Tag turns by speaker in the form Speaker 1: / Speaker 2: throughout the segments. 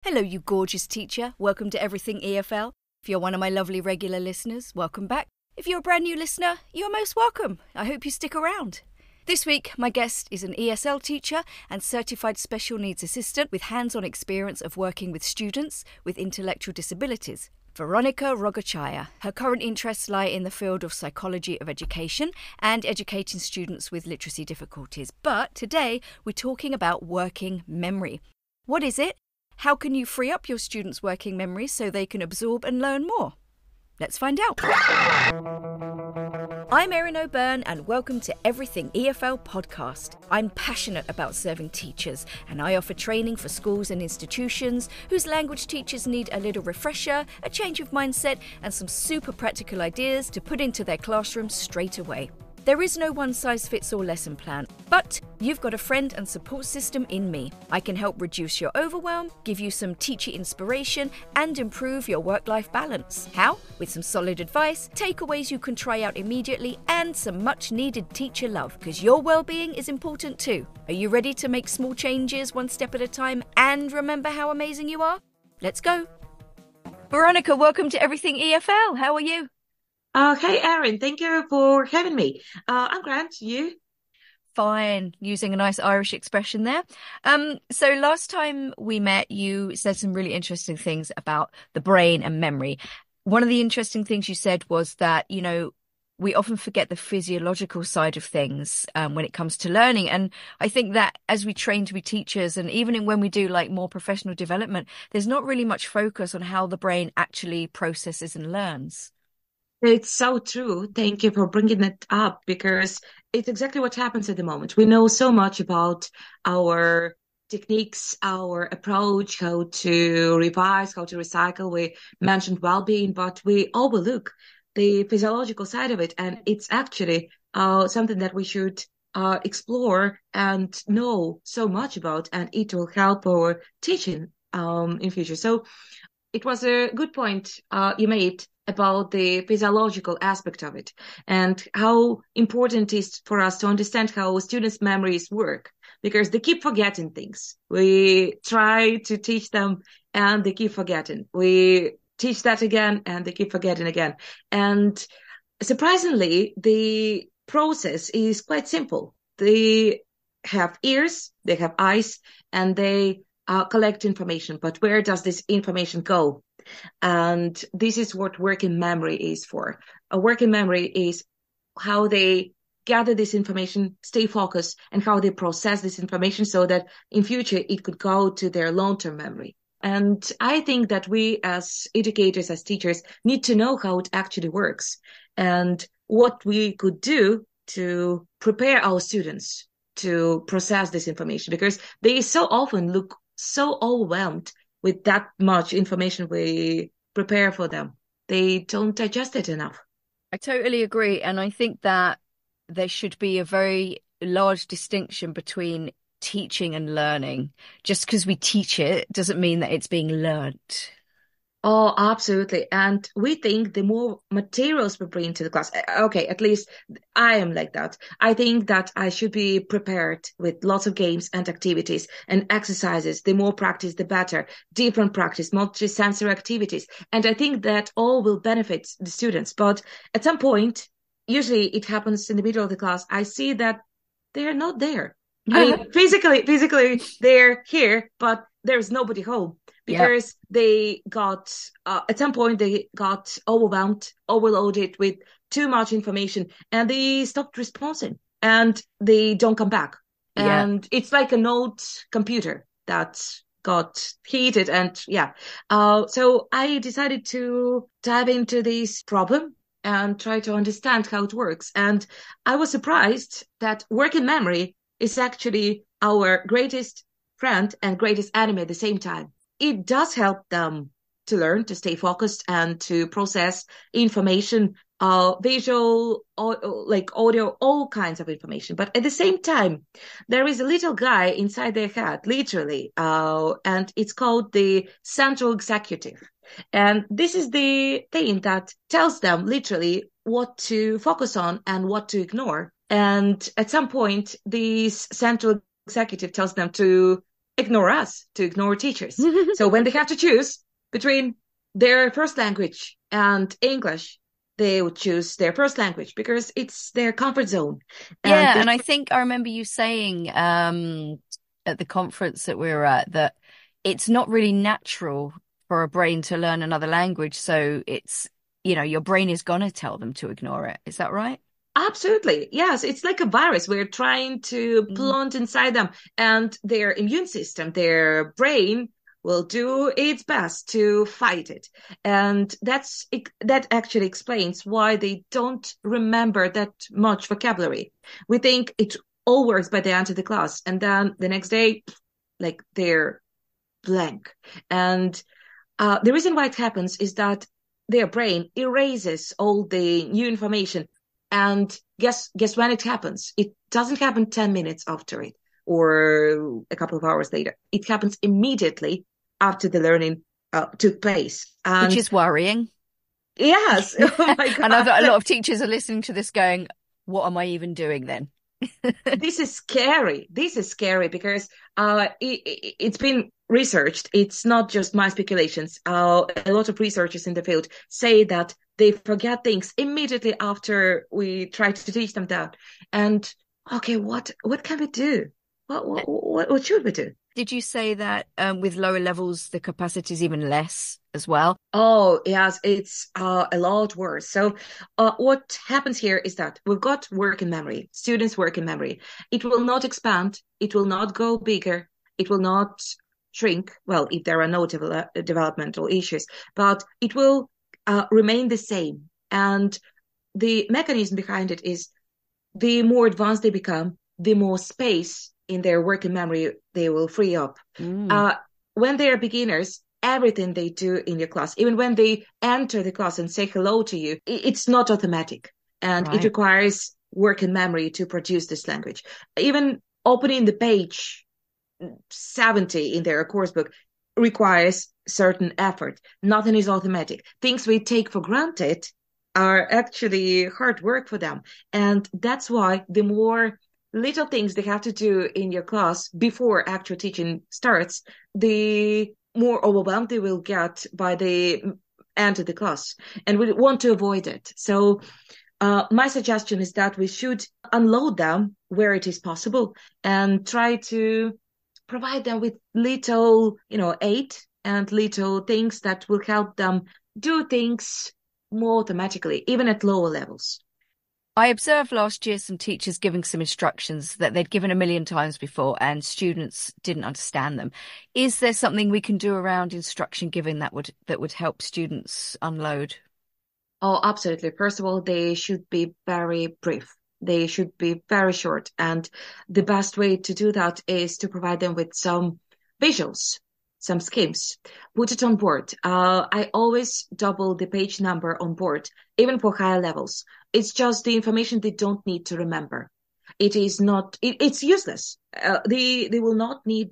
Speaker 1: Hello, you gorgeous teacher. Welcome to Everything EFL. If you're one of my lovely regular listeners, welcome back. If you're a brand new listener, you're most welcome. I hope you stick around. This week, my guest is an ESL teacher and certified special needs assistant with hands-on experience of working with students with intellectual disabilities. Veronika Rogochaia. Her current interests lie in the field of psychology of education and educating students with literacy difficulties. But today, we're talking about working memory. What is it? How can you free up your students' working memory so they can absorb and learn more? Let's find out. I'm Erin O'Byrne and welcome to Everything EFL podcast. I'm passionate about serving teachers and I offer training for schools and institutions whose language teachers need a little refresher, a change of mindset and some super practical ideas to put into their classrooms straight away. There is no one-size-fits-all lesson plan, but you've got a friend and support system in me. I can help reduce your overwhelm, give you some teacher inspiration, and improve your work-life balance. How? With some solid advice, takeaways you can try out immediately, and some much-needed teacher love, because your well-being is important too. Are you ready to make small changes one step at a time and remember how amazing you are? Let's go. Veronika, welcome to Everything EFL. How are you?
Speaker 2: Hey, Erin, thank you for having me. I'm Grant, you?
Speaker 1: Fine, using a nice Irish expression there. So last time we met, you said some really interesting things about the brain and memory. One of the interesting things you said was that, we often forget the physiological side of things when it comes to learning. And I think that as we train to be teachers and even when we do like more professional development, there's not really much focus on how the brain actually processes and learns.
Speaker 2: It's so true. Thank you for bringing it up because it's exactly what happens at the moment. We know so much about our techniques, our approach, how to revise, how to recycle. We mentioned well-being, but we overlook the physiological side of it. And it's actually something that we should explore and know so much about, and it will help our teaching in future. So it was a good point you made about the physiological aspect of it and how important it is for us to understand how students' memories work, because they keep forgetting things. We try to teach them and they keep forgetting. We teach that again and they keep forgetting again. And surprisingly, the process is quite simple. They have ears, they have eyes, and they collect information. But where does this information go? And this is what working memory is for. A working memory is how they gather this information, stay focused, and how they process this information so that in future it could go to their long-term memory. And I think that we as educators, as teachers, need to know how it actually works and what we could do to prepare our students to process this information, because they so often look so overwhelmed with that much information we prepare for them. They don't digest it enough.
Speaker 1: I totally agree. And I think that there should be a very large distinction between teaching and learning. Just because we teach it doesn't mean that it's being learnt.
Speaker 2: Oh, absolutely. And we think the more materials we bring to the class, okay, at least I am like that. I think that I should be prepared with lots of games and activities and exercises. The more practice, the better. Different practice, multi-sensory activities. And I think that all will benefit the students. But at some point, usually it happens in the middle of the class, I see that they're not there. I mean, physically they're here, but there's nobody home. Because they got, at some point, they got overwhelmed, overloaded with too much information, and they stopped responding, and they don't come back.
Speaker 1: Yeah.
Speaker 2: And it's like an old computer that got heated, and so I decided to dive into this problem and try to understand how it works. And I was surprised that working memory is actually our greatest friend and greatest enemy at the same time. It does help them to learn, to stay focused and to process information, visual, like audio, all kinds of information. But at the same time, there is a little guy inside their head, literally, and it's called the central executive. And this is the thing that tells them literally what to focus on and what to ignore. And at some point, this central executive tells them to ignore us, to ignore teachers. So when they have to choose between their first language and English, they would choose their first language because it's their comfort zone. And
Speaker 1: Yeah,
Speaker 2: they
Speaker 1: and I think I remember you saying at the conference that we were at that it's not really natural for a brain to learn another language, so it's, your brain is gonna tell them to ignore it. Is that right?
Speaker 2: Absolutely. Yes, it's like a virus. We're trying to
Speaker 1: Mm.
Speaker 2: plant inside them, and their immune system, their brain will do its best to fight it. And that actually explains why they don't remember that much vocabulary. We think it all works by the end of the class, and then the next day, like they're blank. And the reason why it happens is that their brain erases all the new information. And guess when it happens? It doesn't happen 10 minutes after it or a couple of hours later. It happens immediately after the learning took place.
Speaker 1: Which
Speaker 2: And
Speaker 1: is worrying.
Speaker 2: yes, oh my
Speaker 1: I know
Speaker 2: God,
Speaker 1: that a lot of teachers are listening to this going, what am I even doing then?
Speaker 2: this is scary. This is scary because it's been researched. It's not just my speculations. A lot of researchers in the field say that they forget things immediately after we try to teach them that. And okay, what can we do? What should we do?
Speaker 1: Did you say that with lower levels, the capacity is even less as well?
Speaker 2: Oh, yes, it's a lot worse. So, what happens here is that we've got working memory, students' working memory. It will not expand, it will not go bigger, it will not shrink. Well, if there are no developmental issues, but it will remain the same. And the mechanism behind it is the more advanced they become, the more space in their working memory they will free up.
Speaker 1: Mm,
Speaker 2: Uh, when they are beginners, everything they do in your class, even when they enter the class and say hello to you, it's not automatic. And it
Speaker 1: right.
Speaker 2: requires working memory to produce this language. Even opening the page 70 in their course book requires certain effort. Nothing is automatic. Things we take for granted are actually hard work for them. And that's why the more little things they have to do in your class before actual teaching starts, the more overwhelmed they will get by the end of the class. And we want to avoid it. So my suggestion is that we should unload them where it is possible and try to provide them with little, aid and little things that will help them do things more automatically, even at lower levels.
Speaker 1: I observed last year some teachers giving some instructions that they'd given a million times before and students didn't understand them. Is there something we can do around instruction giving that would help students unload?
Speaker 2: Oh, absolutely. First of all, they should be very brief. They should be very short. And the best way to do that is to provide them with some visuals, some schemes. Put it on board. I always double the page number on board, even for higher levels. It's just the information they don't need to remember. It is not, it's useless. They will not need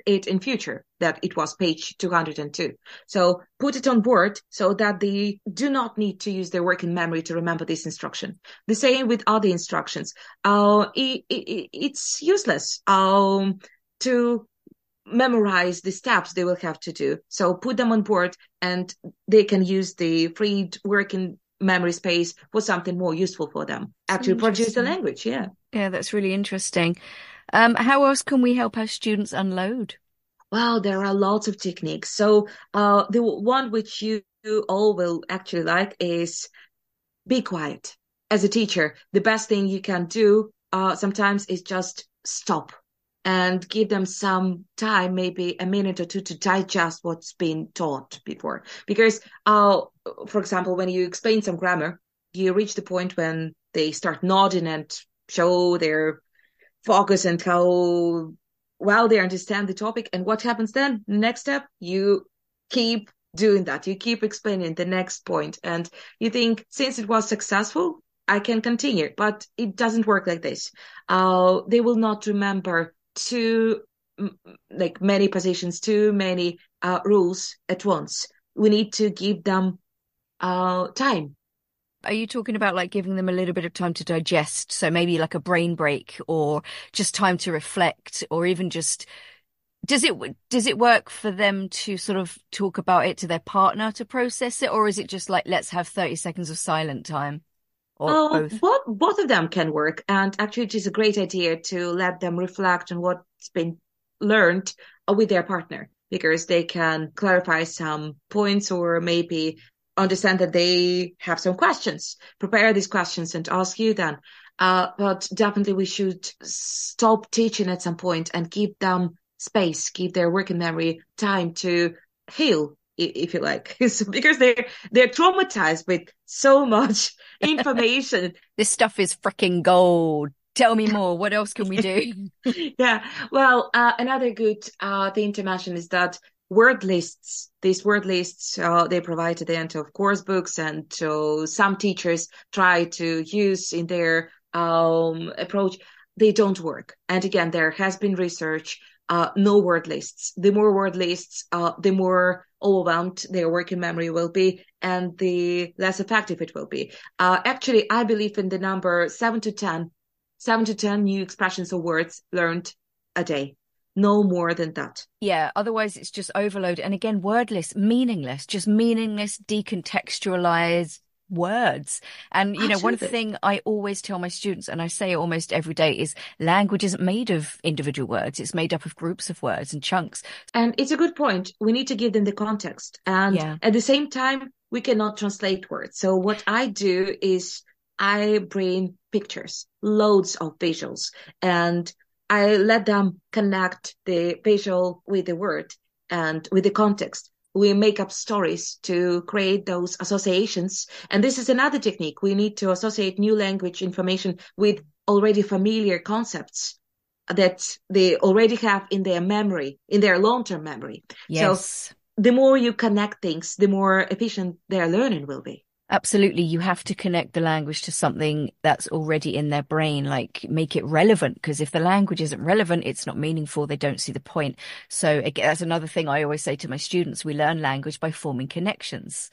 Speaker 2: it in future that it was page 202. So put it on board so that they do not need to use their working memory to remember this instruction. The same with other instructions. It's useless to memorize the steps they will have to do. So put them on board and they can use the freed working memory space for something more useful for them.
Speaker 1: So
Speaker 2: Actually produce the
Speaker 1: interesting.
Speaker 2: language, yeah.
Speaker 1: Yeah, that's really interesting. How else can we help our students unload?
Speaker 2: Well, there are lots of techniques. So the one which you all will actually like is be quiet. As a teacher, the best thing you can do sometimes is just stop and give them some time, maybe a minute or two, to digest what's been taught before. Because, for example, when you explain some grammar, you reach the point when they start nodding and show their focus and how well they understand the topic. And what happens then? Next step, you keep doing that. You keep explaining the next point. And you think, since it was successful, I can continue. But it doesn't work like this. They will not remember too like many positions, too many rules at once. We need to give them time.
Speaker 1: Are you talking about like giving them a little bit of time to digest? So maybe like a brain break or just time to reflect or even just Does it work for them to sort of talk about it to their partner to process it, or is it just like let's have 30 seconds of silent time, or both?
Speaker 2: Both of them can work, and actually, it is a great idea to let them reflect on what's been learned with their partner, because they can clarify some points or maybe understand that they have some questions. Prepare these questions and ask you then. But definitely, we should stop teaching at some point and give them space, give their working memory time to heal, if you like, so, because they're traumatized with so much information.
Speaker 1: This stuff is freaking gold. Tell me more. What else can we do?
Speaker 2: Yeah. Well, another good thing to mention is that word lists, these word lists, they provide at the end of course books, and some teachers try to use in their approach. They don't work. And again, there has been research, no word lists. The more word lists, the more overwhelmed their working memory will be, and the less effective it will be. Actually, I believe in the number 7 to 10 new expressions or words learned a day. No more than that.
Speaker 1: Yeah, otherwise it's just overload. And again, wordless, meaningless, just meaningless, decontextualized words. And, one of the
Speaker 2: Absolutely.
Speaker 1: things I always tell my students, and I say it almost every day, is language isn't made of individual words. It's made up of groups of words and chunks.
Speaker 2: And it's a good point. We need to give them the context. And
Speaker 1: Yeah.
Speaker 2: at the same time, we cannot translate words. So what I do is I bring pictures, loads of visuals, and I let them connect the visual with the word and with the context. We make up stories to create those associations. And this is another technique. We need to associate new language information with already familiar concepts that they already have in their memory, in their long-term memory. So
Speaker 1: Yes.
Speaker 2: the more you connect things, the more efficient their learning will be.
Speaker 1: Absolutely. You have to connect the language to something that's already in their brain, like make it relevant. Because if the language isn't relevant, it's not meaningful. They don't see the point. So again, that's another thing I always say to my students. We learn language by forming connections.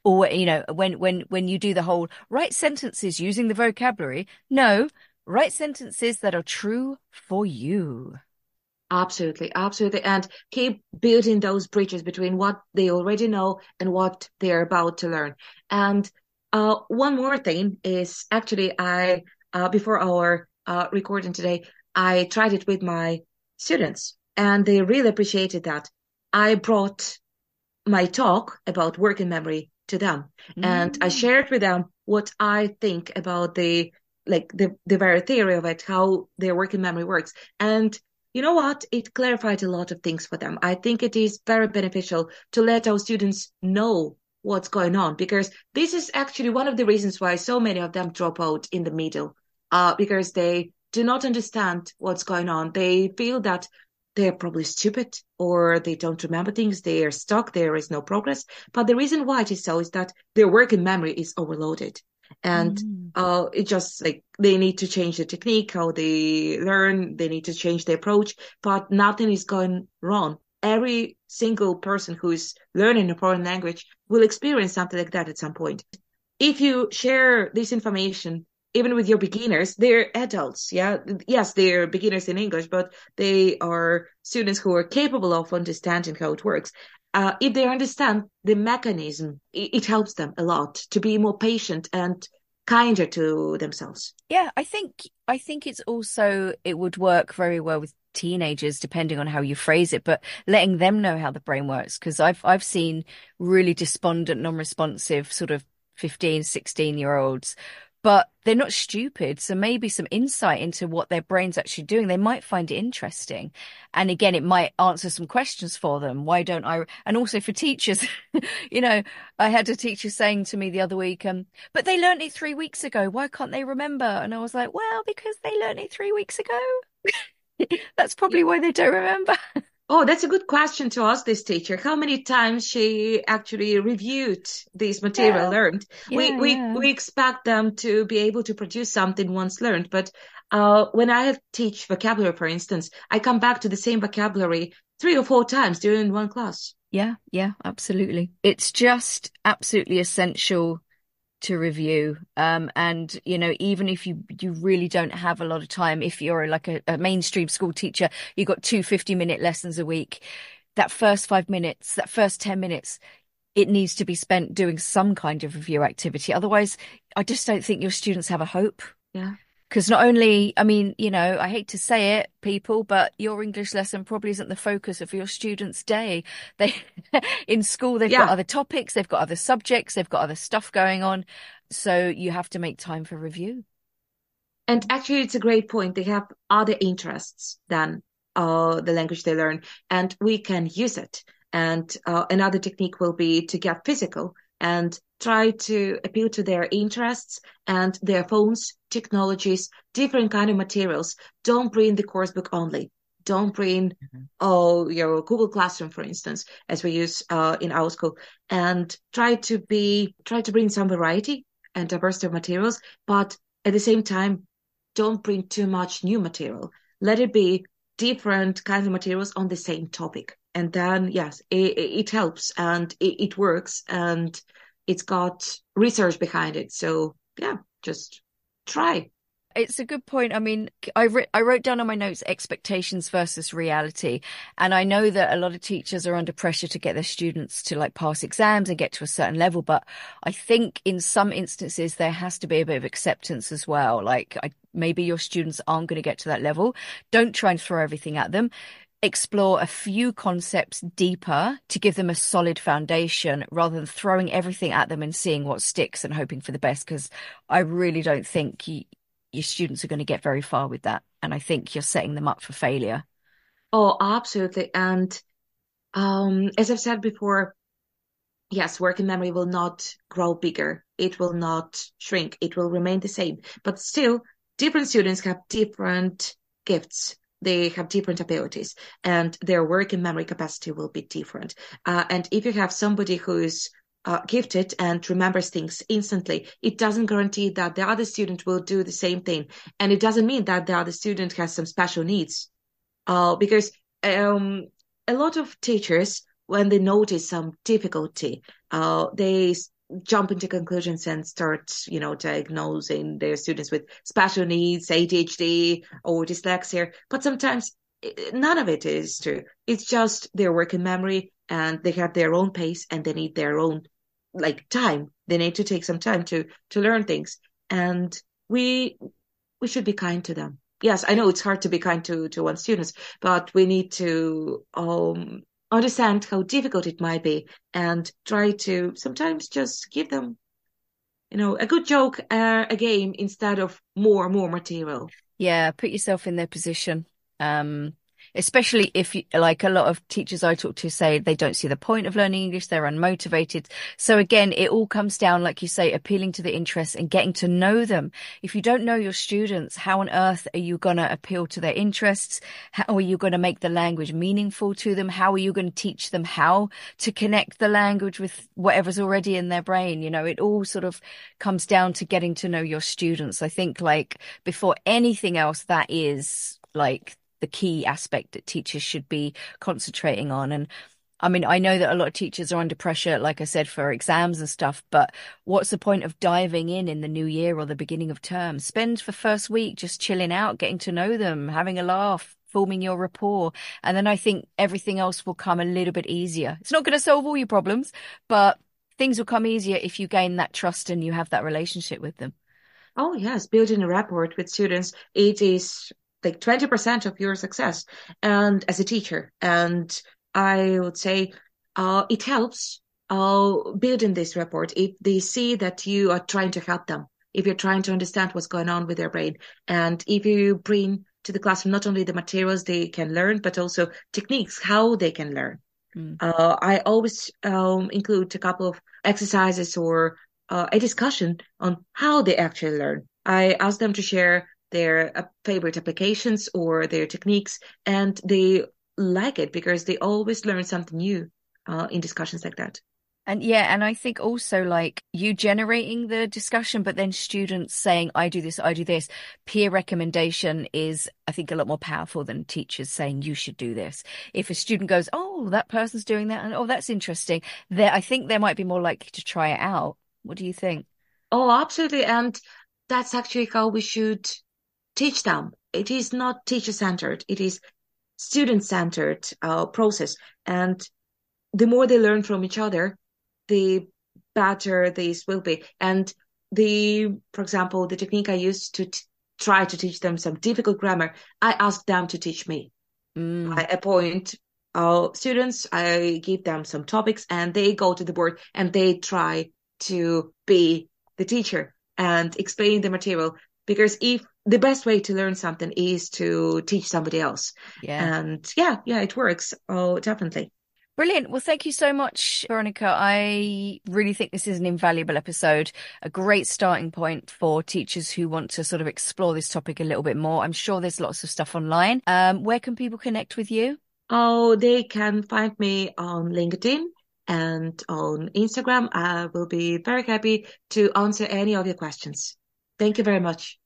Speaker 1: Or, when you do the whole write sentences using the vocabulary, no, write sentences that are true for you.
Speaker 2: Absolutely, absolutely. And keep building those bridges between what they already know and what they're about to learn. And one more thing is actually before our recording today, I tried it with my students, and they really appreciated that. I brought my talk about working memory to them, and I
Speaker 1: Mm.
Speaker 2: shared with them what I think about the very theory of it, how their working memory works. And you know what? It clarified a lot of things for them. I think it is very beneficial to let our students know what's going on, because this is actually one of the reasons why so many of them drop out in the middle, because they do not understand what's going on. They feel that they're probably stupid, or they don't remember things. They are stuck. There is no progress. But the reason why it is so is that their working memory is overloaded. And
Speaker 1: Mm.
Speaker 2: it just like they need to change the technique, how they learn. They need to change the approach, but nothing is going wrong. Every single person who is learning a foreign language will experience something like that at some point. If you share this information, even with your beginners, they're adults. Yeah. Yes, they're beginners in English, but they are students who are capable of understanding how it works. If they understand the mechanism, it helps them a lot to be more patient and kinder to themselves.
Speaker 1: Yeah, I think it would work very well with teenagers depending on how you phrase it, but letting them know how the brain works, because I've seen really despondent, non-responsive sort of 15, 16-year-olds, but they're not stupid. So maybe some insight into what their brain's actually doing, they might find it interesting. And again, it might answer some questions for them. Why don't I? And also for teachers, you know, I had a teacher saying to me the other week, but they learnt it 3 weeks ago. Why can't they remember? And I was like, well, because they learnt it 3 weeks ago. That's probably why they don't remember.
Speaker 2: Oh, that's a good question to ask this teacher. How many times she actually reviewed this material
Speaker 1: Yeah,
Speaker 2: learned? We
Speaker 1: yeah,
Speaker 2: we
Speaker 1: yeah.
Speaker 2: we expect them to be able to produce something once learned, but when I teach vocabulary, for instance, I come back to the same vocabulary 3 or 4 times during one class.
Speaker 1: Yeah, yeah, absolutely. It's just absolutely essential to review. And, you know, even if you really don't have a lot of time, if you're like a mainstream school teacher, you've got 2 50-minute lessons a week. That first 5 minutes, that first 10 minutes, it needs to be spent doing some kind of review activity. Otherwise, I just don't think your students have a hope.
Speaker 2: Yeah.
Speaker 1: Because not only, I mean, you know, I hate to say it, people, but your English lesson probably isn't the focus of your students' day. They, in school, they've got
Speaker 2: Yeah.
Speaker 1: other topics, they've got other subjects, they've got other stuff going on. So you have to make time for review.
Speaker 2: And actually, it's a great point. They have other interests than the language they learn, and we can use it. And another technique will be to get physical and try to appeal to their interests and their phones, technologies, different kind of materials. Don't bring the course book only. Don't bring your Google Classroom, for instance, as we use in our school, and try to bring some variety and diversity of materials, but at the same time, don't bring too much new material. Let it be different kinds of materials on the same topic. And then, yes, it helps and it works and it's got research behind it. So, yeah, just try.
Speaker 1: It's a good point. I mean, I wrote down on my notes expectations versus reality. And I know that a lot of teachers are under pressure to get their students to like pass exams and get to a certain level. But I think in some instances, there has to be a bit of acceptance as well. Like maybe your students aren't going to get to that level. Don't try and throw everything at them. Explore a few concepts deeper to give them a solid foundation rather than throwing everything at them and seeing what sticks and hoping for the best. Because I really don't think your students are going to get very far with that. And I think you're setting them up for failure.
Speaker 2: Oh, absolutely. And as I've said before, yes, working memory will not grow bigger. It will not shrink. It will remain the same. But still, different students have different gifts. They have different abilities, and their working memory capacity will be different. And if you have somebody who's gifted and remembers things instantly, it doesn't guarantee that the other student will do the same thing. And it doesn't mean that the other student has some special needs. Because a lot of teachers, when they notice some difficulty, they jump into conclusions and start, diagnosing their students with special needs, ADHD or dyslexia. But sometimes none of it is true. It's just their working memory and they have their own pace and they need their own time. They need to take some time to learn things. And we should be kind to them. Yes, I know it's hard to be kind to one's students, but we need to understand how difficult it might be and try to sometimes just give them, a good joke, a game instead of more material.
Speaker 1: Yeah, put yourself in their position. Especially if you, like a lot of teachers I talk to say they don't see the point of learning English, they're unmotivated. So again, it all comes down, like you say, appealing to the interests and getting to know them. If you don't know your students, how on earth are you going to appeal to their interests? How are you going to make the language meaningful to them? How are you going to teach them how to connect the language with whatever's already in their brain? It all sort of comes down to getting to know your students. I think like before anything else, that is like the key aspect that teachers should be concentrating on. And I mean, I know that a lot of teachers are under pressure, like I said, for exams and stuff, but what's the point of diving in the new year or the beginning of term? Spend the first week just chilling out, getting to know them, having a laugh, forming your rapport. And then I think everything else will come a little bit easier. It's not going to solve all your problems, but things will come easier if you gain that trust and you have that relationship with them.
Speaker 2: Oh, yes, building a rapport with students, it is like 20% of your success and as a teacher. And I would say it helps building this rapport if they see that you are trying to help them, if you're trying to understand what's going on with their brain. And if you bring to the classroom not only the materials they can learn, but also techniques, how they can learn. I always include a couple of exercises or a discussion on how they actually learn. I ask them to share their favorite applications or their techniques, and they like it because they always learn something new in discussions like that.
Speaker 1: And yeah, and I think also like you generating the discussion, but then students saying, I do this. Peer recommendation is, I think, a lot more powerful than teachers saying you should do this. If a student goes, oh, that person's doing that, and oh, that's interesting, I think they might be more likely to try it out. What do you think?
Speaker 2: Oh, absolutely. And that's actually how we should teach them. It is not teacher-centered. It is student-centered process. And the more they learn from each other, the better this will be. And for example, the technique I used to try to teach them some difficult grammar, I asked them to teach me. I appoint students, I give them some topics, and they go to the board and they try to be the teacher and explain the material. Because if the best way to learn something is to teach somebody else.
Speaker 1: Yeah.
Speaker 2: And yeah, it works. Oh, definitely.
Speaker 1: Brilliant. Well, thank you so much, Veronika. I really think this is an invaluable episode, a great starting point for teachers who want to sort of explore this topic a little bit more. I'm sure there's lots of stuff online. Where can people connect with you?
Speaker 2: Oh, they can find me on LinkedIn and on Instagram. I will be very happy to answer any of your questions. Thank you very much.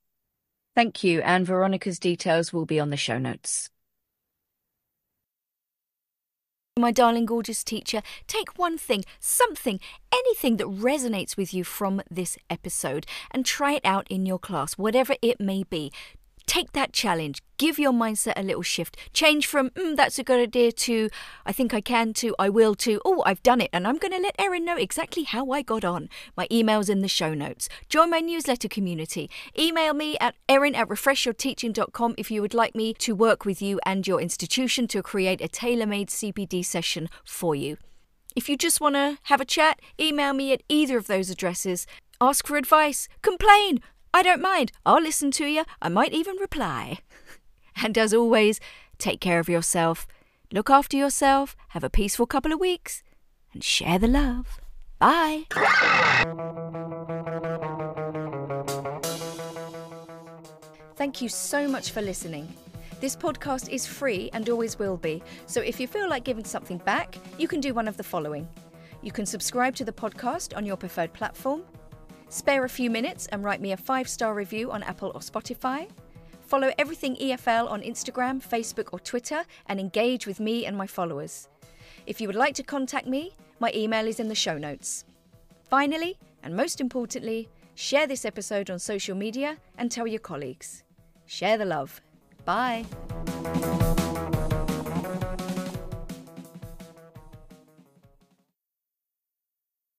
Speaker 1: Thank you. And Veronika's details will be on the show notes. My darling, gorgeous teacher, take one thing, something, anything that resonates with you from this episode and try it out in your class, whatever it may be. Take that challenge. Give your mindset a little shift. Change from, that's a good idea to, I think I can to, I will to, oh, I've done it. And I'm going to let Erin know exactly how I got on. My email's in the show notes. Join my newsletter community. Email me at erin@refreshyourteaching.com if you would like me to work with you and your institution to create a tailor-made CPD session for you. If you just want to have a chat, email me at either of those addresses. Ask for advice. Complain. I don't mind. I'll listen to you. I might even reply. And as always, take care of yourself. Look after yourself. Have a peaceful couple of weeks. And share the love. Bye. Thank you so much for listening. This podcast is free and always will be. So if you feel like giving something back, you can do one of the following. You can subscribe to the podcast on your preferred platform. Spare a few minutes and write me a 5-star review on Apple or Spotify. Follow Everything EFL on Instagram, Facebook or Twitter and engage with me and my followers. If you would like to contact me, my email is in the show notes. Finally, and most importantly, share this episode on social media and tell your colleagues. Share the love. Bye.